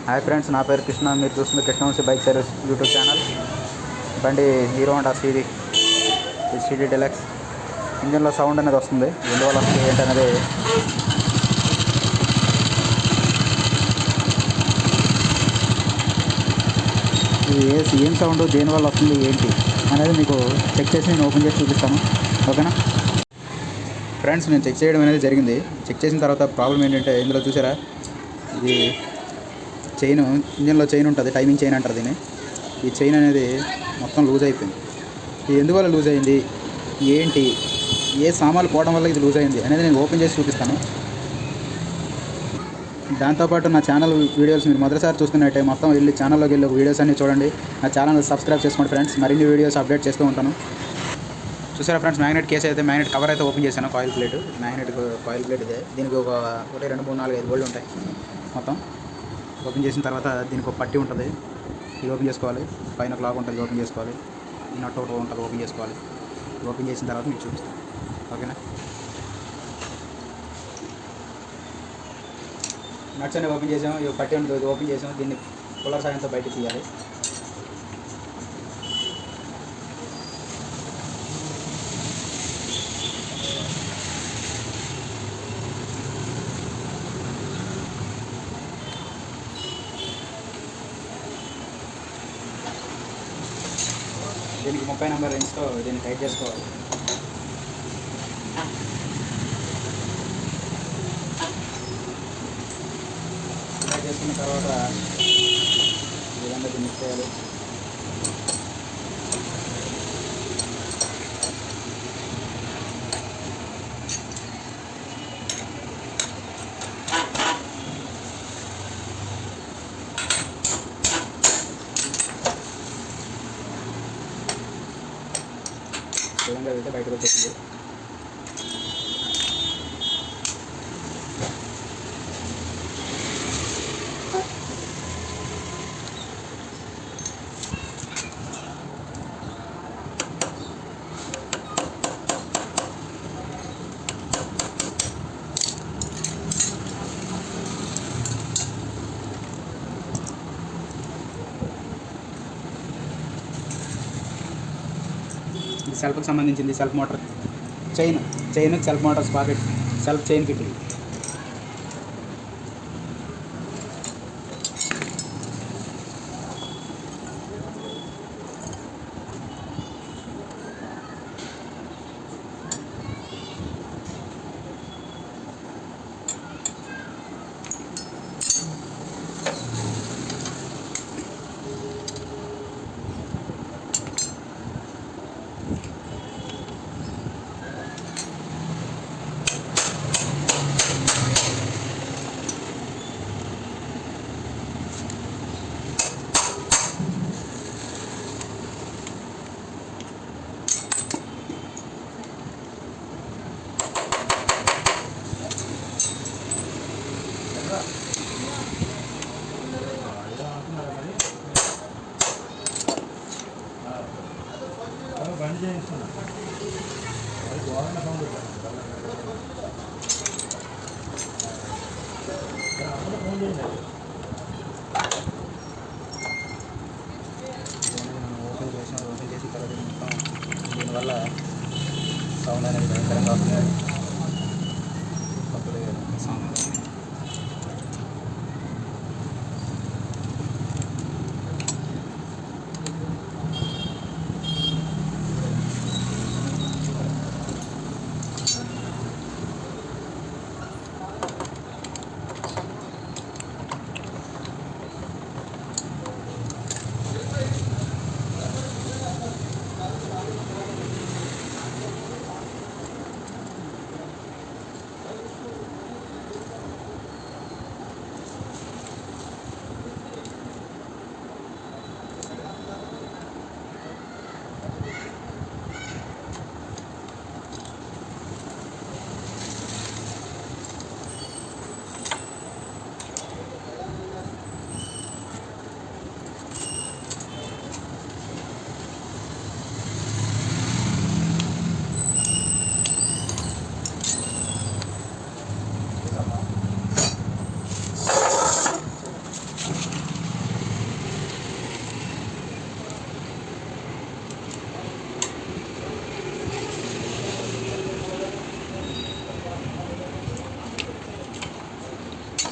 Hi friends, నా పేరు కృష్ణ. మీరు చూస్తుంది Krishnavamshi bike service YouTube channel. బండి హీరో హోండా సిడీ డీలక్స్. ఇంజన్లో సౌండ్ అనేది వస్తుంది. ఎందువల్ల వస్తుంది ఏంటనేది ఏం సౌండ్, దేనివల్ల వస్తుంది ఏంటి అనేది మీకు చెక్ చేసి నేను ఓపెన్ చేసి చూపిస్తాను. ఓకేనా ఫ్రెండ్స్, నేను చెక్ చేయడం అనేది జరిగింది. చెక్ చేసిన తర్వాత ప్రాబ్లం ఏంటంటే, ఇందులో చూసారా, ఇది ఇంజన్లో చైన్ ఉంటుంది, టైమింగ్ చైన్ అంటారు దీన్ని. ఈ చైన్ అనేది మొత్తం లూజ్ అయిపోయింది. ఇది ఎందువల్ల లూజ్ అయింది, ఏంటి, ఏ సామాన్లు పోవడం వల్ల ఇది లూజ్ అయింది అనేది నేను ఓపెన్ చేసి చూపిస్తాను. దాంతోపాటు నా ఛానల్ వీడియోస్ మీరు మొదటిసారి చూస్తున్నట్టే మొత్తం ఛానల్లోకి వెళ్ళి వీడియోస్ అన్నీ చూడండి. నా ఛానల్ సబ్స్క్రైబ్ చేసుకోండి ఫ్రెండ్స్. మరిన్ని వీడియోస్ అప్డేట్ చేస్తూ ఉంటాను. చూసారా ఫ్రెండ్స్, మ్యాగ్నెట్ కేసు అయితే, మ్యాగ్నెట్ కవర్ అయితే ఓపెన్ చేశాను. Coil plate, magnet coil plate ఇదే. దీనికి ఒక 1 2 3 4 5 బోల్డ్ ఉంటాయి. మొత్తం ఓపెన్ చేసిన తర్వాత దీనికి ఒక పట్టి ఉంటుంది, ఇది ఓపెన్ చేసుకోవాలి. పైన క్లాక్ ఉంటుంది, ఓపెన్ చేసుకోవాలి. ఈ నట్ ఒకటి ఉంటుంది, ఓపెన్ చేసుకోవాలి. ఓపెన్ చేసిన తర్వాత మీకు చూపిస్తాను. ఓకేనా, నట్స్ అనేవి ఓపెన్ చేసాము. ఇవి పట్టి ఉంటుంది, ఇది ఓపెన్ చేసాము. దీన్ని కూలర్ సాయంతో బయటకు తీయాలి. దీనికి 30 నెంబర్ రేంజ్తో దీన్ని టైట్ చేసుకోవాలి. టైట్ చేసుకున్న తర్వాత ఈ విధంగా దీన్ని మిక్స్ చేయాలి. విధంగా అయితే బయటకు వచ్చేసింది. ఇది సెల్ఫ్కి సంబంధించింది. Self motor chain self motor sprocket, self chain kit. బండి చేయిస్తున్నా గోడన సౌండ్ ఫోన్ చేయండి. ఓపెన్ చేసిన తర్వాత మొత్తం దీనివల్ల సౌండ్ అనేది భయంకరంగా వస్తుంది. సౌండ్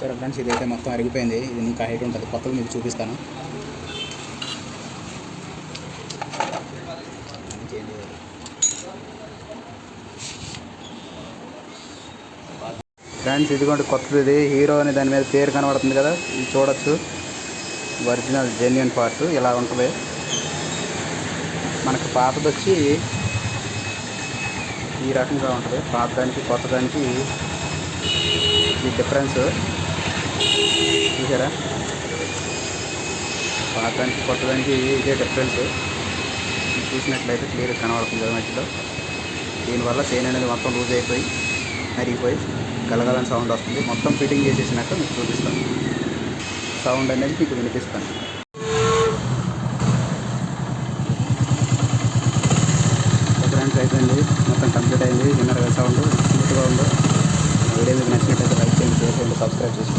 సరే ఫ్రెండ్స్, ఇదైతే మొత్తం అరిగిపోయింది. ఇది ఇంకా హైట్ ఉంటుంది. కొత్తగా మీకు చూపిస్తాను. ఫ్రెండ్స్, ఇదిగోండి కొత్తది. ఇది హీరో అని దాని మీద పేరు కనబడుతుంది కదా, ఇది చూడొచ్చు. ఒరిజినల్ జెన్యున్ పార్ట్ ఇలా ఉంటుంది. మనకి పాతది వచ్చి ఈ రకంగా ఉంటుంది. పాత దానికి కొత్త దానికి ఈ డిఫరెన్స్ చూసారా? పాత దానికి కొత్త దానికి ఇదే డిఫరెన్స్. చూసినట్లయితే క్లియర్గా కనబడుతుంది కదా మధ్యలో. దీనివల్ల చైన్ అనేది మొత్తం లూజ్ అయిపోయి అరిగిపోయి గలగలని సౌండ్ వస్తుంది. మొత్తం ఫిట్టింగ్ చేసేసినాక మీకు చూపిస్తాను. సౌండ్ అనేది మీకు వినిపిస్తాను. ఫ్రెండ్స్, అయిపోయింది. మొత్తం కంప్లీట్ అయింది. విన్నర్ సౌండ్ స్మూత్గా ఉందో. వీడియో మీకు నచ్చినట్లయితే లైక్ చేయండి, షేర్ చేయండి, సబ్స్క్రైబ్ చేసి